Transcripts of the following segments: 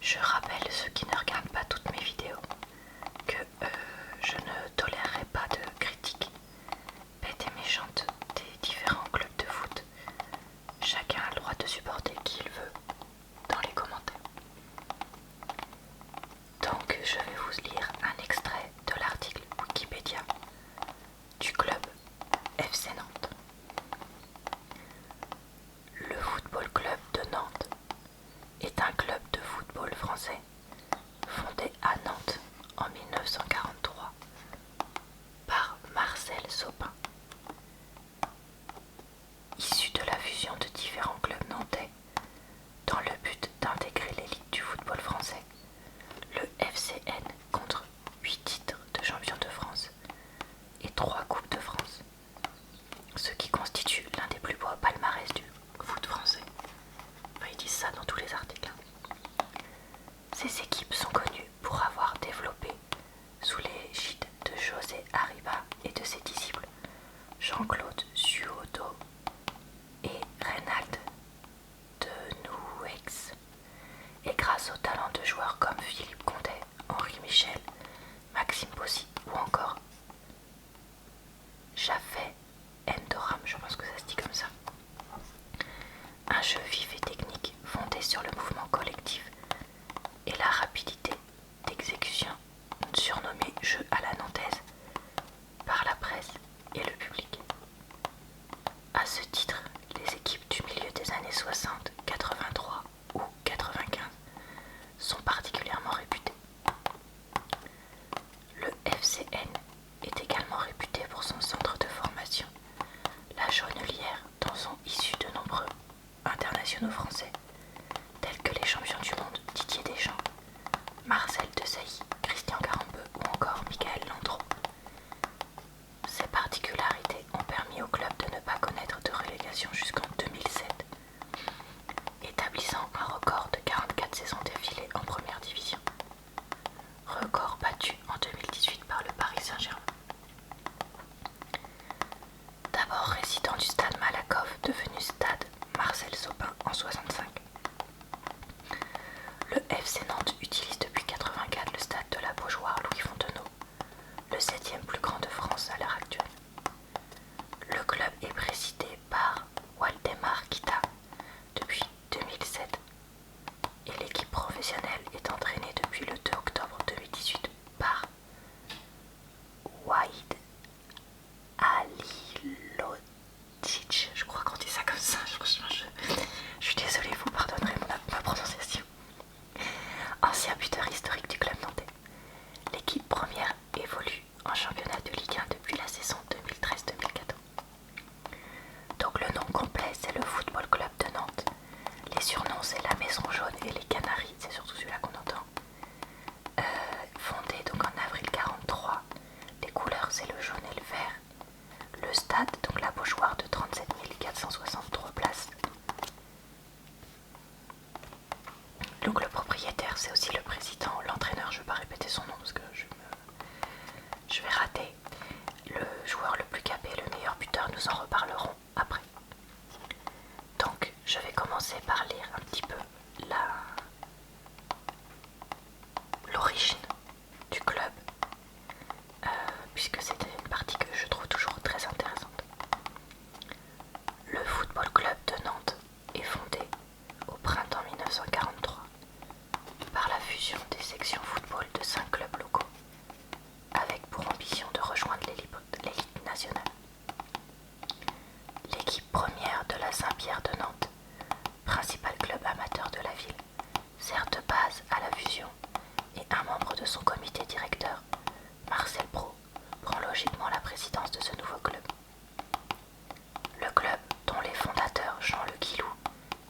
Je rappelle ceux qui ne regardent pas toutes mes vidéos que je ne tolérerai pas de critiques bêtes et méchantes des différents clubs de foot. Chacun a le droit de supporter qui il veut dans les commentaires. Donc je vais vous lire un extrait de l'article Wikipédia du club FC Nantes. Le Football Club de Nantes est un club de football français fondé à Nantes en 1943 par Marcel Sopin. Issu de la fusion de différents clubs nantais dans le but d'intégrer l'élite du football français, le FCN compte 8 titres de champion de France et 3 coupes de France, ce qui constitue l'un des plus beaux palmarès du foot français. Enfin, ils disent ça dans tous les articles. Ces équipes sont connues pour avoir développé, sous l'égide de José Arriba et de ses disciples Jean-Claude Suaudeau et Reynald de Nouex, et grâce au talent de joueurs comme Philippe Condé, Henri Michel, Maxime Bossi ou encore Jafet Endoram, je pense que ça se dit comme ça. Un jeu vif et technique fondé sur le mouvement collectif et la rapidité d'exécution, surnommé jeu à la nantaise par la presse et le public. À ce titre, les équipes du milieu des années 60, 83 ou 95 sont particulièrement réputées. Le FCN est également réputé pour son centre de formation, la Jaunelière, dont sont issus de nombreux internationaux français, tels que les champions du monde Didier Deschamps, Marcel Desailly, Christian Garambeu ou encore Michael Landreau. Ces particularités ont permis au club de ne pas connaître de relégation jusqu'en 2007, établissant un record de 44 saisons d'affilée en première division, record battu en 2018 par le Paris Saint-Germain. D'abord résident du stade Malakoff, devenu stade Marcel Sopin en 65. Le FC Nantes utilise depuis 84 le stade de la Beaujoire Louis Fontenot, le 7e plus grand de France à l'heure actuelle. Le club est présidé par Waldemar Kita depuis 2007 et l'équipe professionnelle est entraînée depuis le 2 octobre 2018 par Waïd Alilodzic. Je crois qu'on dit ça comme ça, franchement je suis désolée, vous pardonnerez ma prononciation. Ancien buteur historique du club nantais. L'équipe première évolue en championnat de Ligue 1 depuis la saison 2013-2014. Donc le nom complet c'est le Football Club de Nantes. Les surnoms c'est la Maison Jaune et les Canaries, c'est surtout celui-là qu'on entend. Fondé donc en avril 43, les couleurs c'est le jaune et le vert. Le stade, donc la Beaujoire de 37 463 places. Donc le propriétaire c'est aussi le président, l'entraîneur, je ne vais pas répéter son nom parce que je vais rater. Le joueur le plus capé, le meilleur buteur, nous en reparlerons après. Donc je vais commencer par lire un petit peu l'origine du club, puisque c'était une partie que je trouve toujours très intéressante. Le Football Club de Nantes est fondé au printemps 1943 par la fusion des sections football de 5 clubs locaux, avec pour ambition de rejoindre l'élite nationale. L'équipe première de la Saint-Pierre de Nantes, principal club amateur de la ville, sert de base à la fusion et un membre de son comité directeur, Marcel Brault, prend logiquement la présidence de ce nouveau club. Le club, dont les fondateurs Jean Le Guilou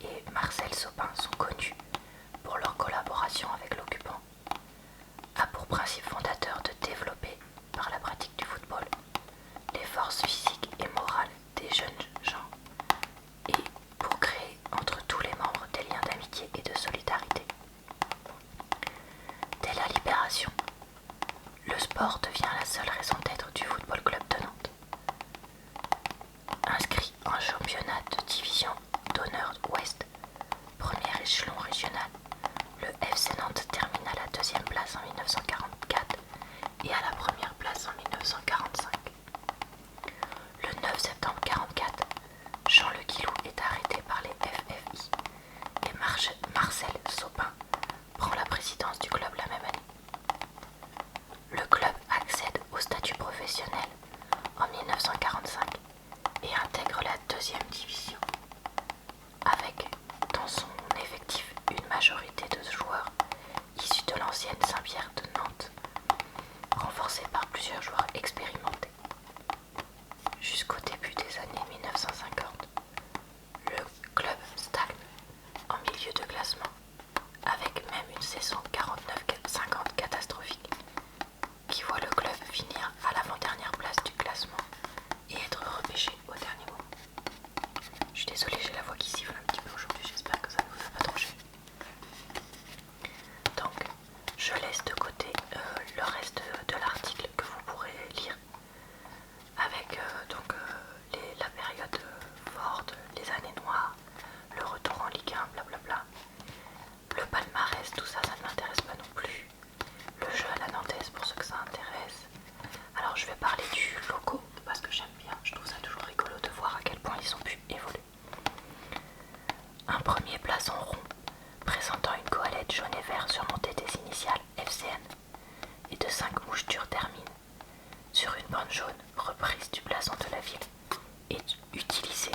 et Marcel Sopin sont connus pour leur collaboration avec l'occupant, a pour principe fondateur de développer, par la pratique du football, les forces physiques et morales des jeunes gens et pour créer entre tous les membres des liens d'amitié et de solidarité. Dès la libération, le sport devient la seule raison d'être du Football Club de Nantes. Inscrit en championnat de division d'honneur ouest, premier échelon régional, le FC Nantes une saison 49-50 catastrophique qui voit le club finir à l'avant-dernière place du classement et être repêché au dernier moment. Je suis désolée, j'ai la voix qui siffle un petit peu aujourd'hui, j'espère que ça ne vous a pas trop gêné. Donc, je laisse de côté le reste de l'article que vous pourrez lire avec la période forte, les années noires, le retour en Ligue 1, blablabla. Le palmarès, tout ça, ça ne m'intéresse pas non plus. Le jeu à la nantaise pour ceux que ça intéresse. Alors je vais parler du logo parce que j'aime bien, je trouve ça toujours rigolo de voir à quel point ils ont pu évoluer. Un premier blason rond présentant une goélette jaune et vert surmontée des initiales FCN et de 5 mouchetures termine sur une bande jaune reprise du blason de la ville et utilisée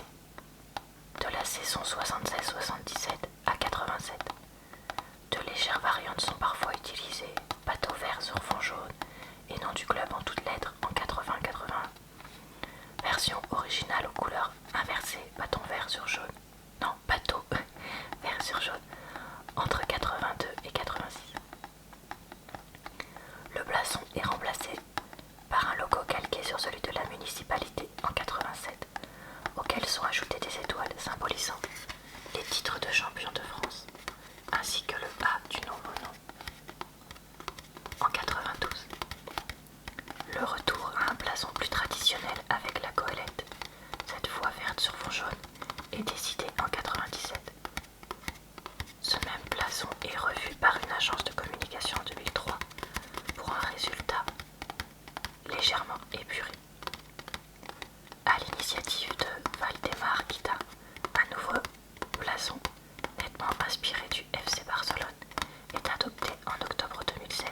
de la saison 76-77 à 87. De légères variantes sont parfois utilisées, bateau vert sur fond jaune et nom du club en toutes lettres en 80-81. Version originale aux couleurs inversées, bâton vert sur jaune. Non, bateau vert sur jaune entre 82 et 86. Le blason est remplacé par un logo calqué sur celui de la municipalité en 87, auquel sont ajoutées des étoiles symbolisant les titres de champion de France, ainsi que le A du nouveau nom. En 92, le retour à un blason plus traditionnel avec la goélette, cette fois verte sur fond jaune, est décidé en 97. Ce même blason est revu par une agence de communication en 2003 pour un résultat légèrement épuré. À l'initiative de Valdemar Kita, un nouveau blason nettement inspiré du FC Barcelone est adopté en octobre 2007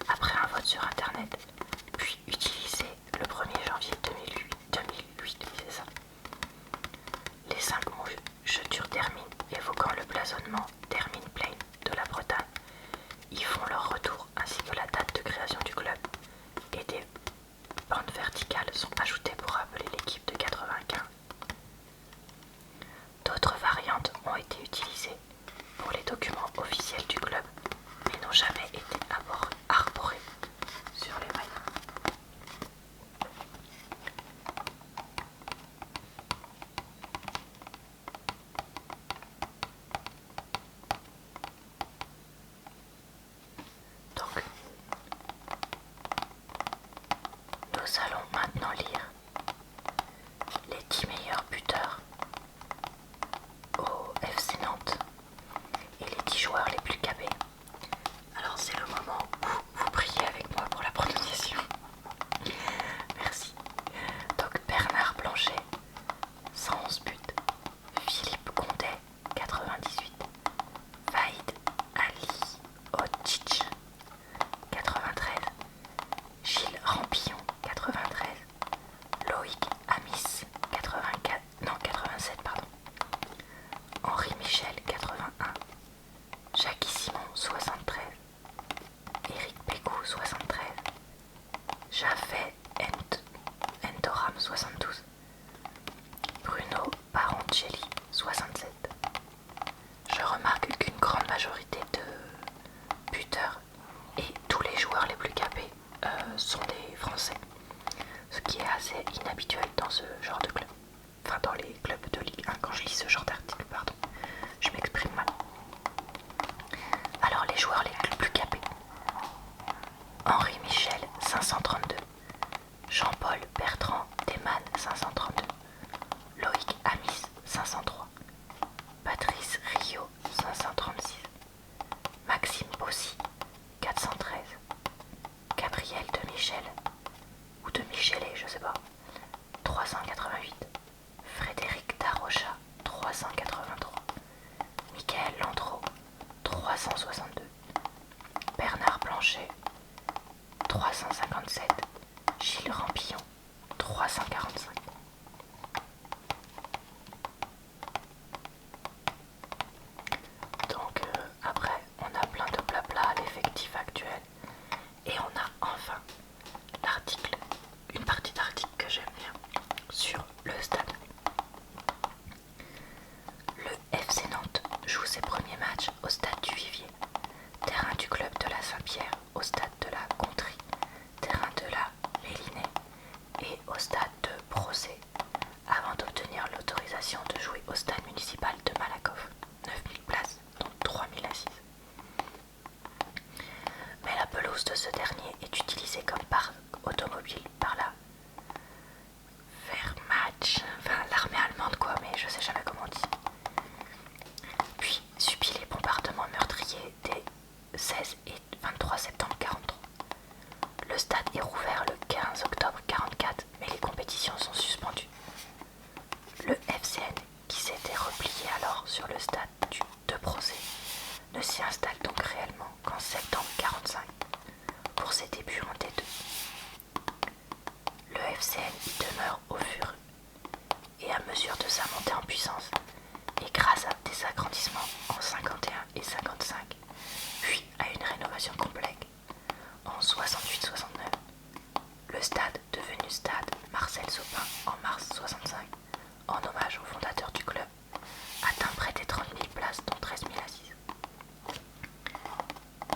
après un vote sur internet, puis utilisé le 1er janvier 2008. C'est ça. Les 5 mouchetures termines évoquant le blasonnement Termine Plain de la Bretagne y font leur retour, ainsi que la date de création du club, et des bandes verticales sont ajoutées pour rappeler l'équipe de 95. D'autres variantes ont été utilisées pour les documents officiels du club, mais n'ont jamais été arborées sur les maillots. Donc, nous allons maintenant lire les 10 meilleurs buteurs au FC Nantes et les 10 joueurs les plus capés. Alors c'est le moment où vous priez avec moi pour la prononciation. Merci. Donc Bernard Blanchet, 111 buts. Philippe Condé, 98. Vaïd Ali Otchich, 93. Gilles Rampillon, 93. Loïc Amis, 87 pardon. Henri Michel, 81. Jackie Simon, 73. Éric Pécou, 73. Jafet Entoram, 72. Bruno Baroncelli, 67. Je remarque qu'une grande majorité de buteurs ne s'y installe donc réellement qu'en septembre 1945 pour ses débuts en D2. Le FCN y demeure au fur et à mesure de sa montée en puissance et grâce à des agrandissements en 51 et 55, puis à une rénovation complète en 68-69. Le stade, devenu stade Marcel Sopin en mars 65, en hommage au fondateur du club, atteint près des 30 000 places, dont 13 000 assises.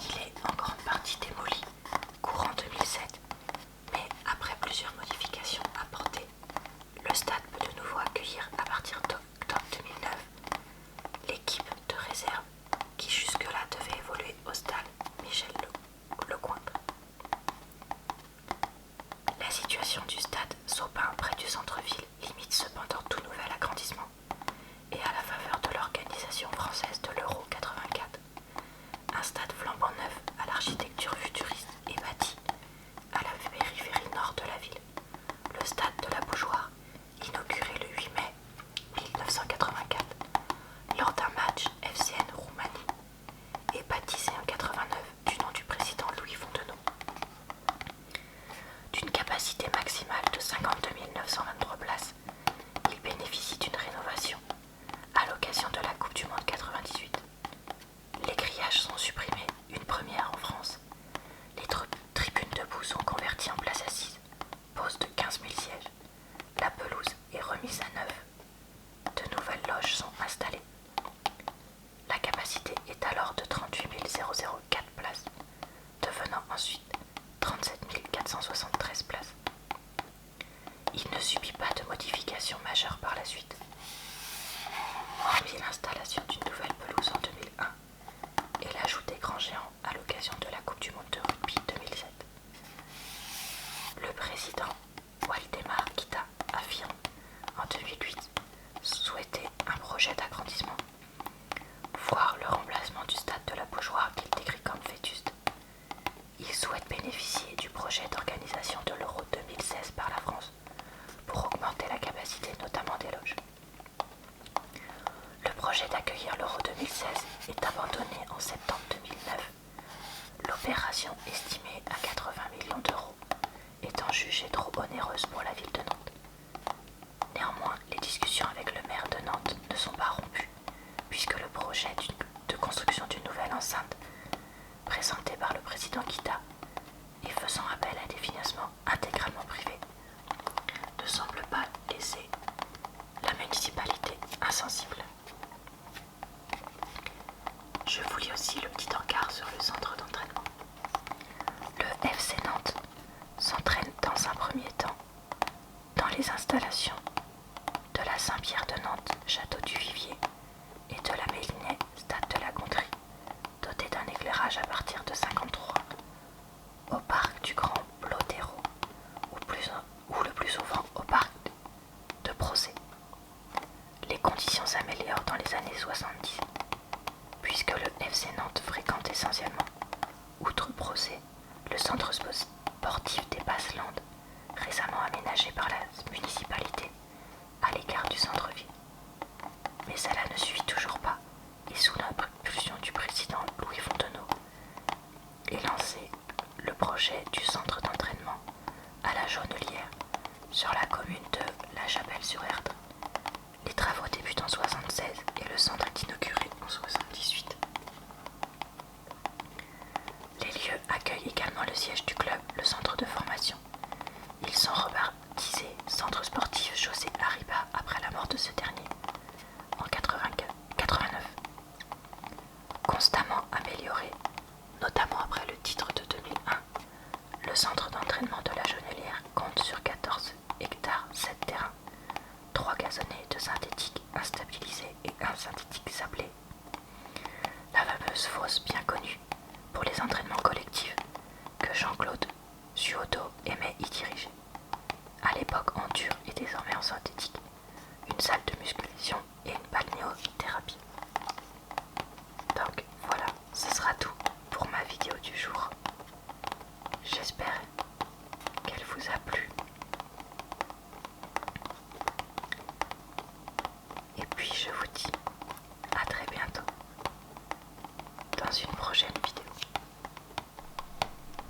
Il est en grande partie démoli courant 2007, mais après plusieurs modifications apportées, le stade peut de nouveau accueillir à partir d'octobre 2009 l'équipe de réserve qui jusque-là devait évoluer au stade Michel Lecointre. La situation du stade Sopin près du centre-ville limite cependant tout nouvel agrandissement et à la faveur de l'organisation française de l'Euro 84, un stade flambant neuf à l'architecture futuriste est bâti à la périphérie nord de la ville. Le stade de la Beaujoire, inauguré le 8 mai 1984 lors d'un match FCN Roumanie, est baptisé en 89 du nom du président Louis Fontenot. D'une capacité maximale de 52 923 places, il bénéficie d'une rénovation à l'occasion de la Coupe du Monde 98. Les grillages sont supprimés, une première en France. Les tribunes debout sont converties en places assises, pose de 15 000 sièges. La pelouse est remise à neuf. De nouvelles loges sont installées. La capacité est alors de 38 004 places, devenant ensuite 37 473 places. Il ne subit pas de modifications majeures par la suite, hormis l'installation d'une nouvelle pelouse en 2001 et l'ajout des grands géants à l'occasion de la Coupe du Monde de rugby 2007. Le président Waldemar Kita affirme en 2008 souhaiter un projet d'agrandissement, voire le remplacement du stade de la Beaujoire qu'il décrit comme vétuste. Il souhaite bénéficier du projet d'organisation de l'Euro 2016 par la France pour augmenter la capacité notamment des loges. Le projet d'accueillir l'Euro 2016 est abandonné en septembre 2009, l'opération estimée à 80 millions d'euros étant jugée trop onéreuse pour la ville de Nantes. Néanmoins, les discussions avec le maire de Nantes ne sont pas rompues, puisque le projet de construction d'une nouvelle enceinte présenté par le président Kita et faisant appel à des financements intégralement privés ne semble pas laisser la municipalité insensible. Je vous lis aussi le petit encart sur le centre d'entraînement. Le FC Nantes s'entraîne dans un premier temps dans les installations de la Saint-Pierre de Nantes, château du Vivier, et de la Mélinée, stade de la Gondry, doté d'un éclairage à partir de 53, au parc du Grand Blotero, ou le plus souvent au parc de Procé. Les conditions s'améliorent dans les années 70, puisque le FC Nantes fréquente essentiellement, outre Procé, le centre sportif des Basses-Landes, récemment aménagé par la municipalité à l'écart du centre-ville. Mais cela ne suffit toujours pas, et sous l'impulsion du président Louis Fontenot est lancé le projet du centre d'entraînement à la Jaunelière, sur la commune de La Chapelle-sur-Erdre. Les travaux débutent en 1976 et le centre est inauguré en 1978. Les lieux accueillent également le siège du club, le centre de formation. Ils sont rebaptisés Centre sportif José Arriba après la mort de ce dernier, en 89. Constamment amélioré, notamment après le titre de 2001, le centre d'entraînement de la Jaunelière compte sur 14 hectares 7 terrains, 3 gazonnés, 2 synthétiques, un stabilisé et un synthétique sablé. La fameuse fosse bien connue pour les entraînements collectifs que Jean-Claude Suodo aimait y diriger. À l'époque en dur et désormais en synthétique, une salle de musculation et une balnéothérapie.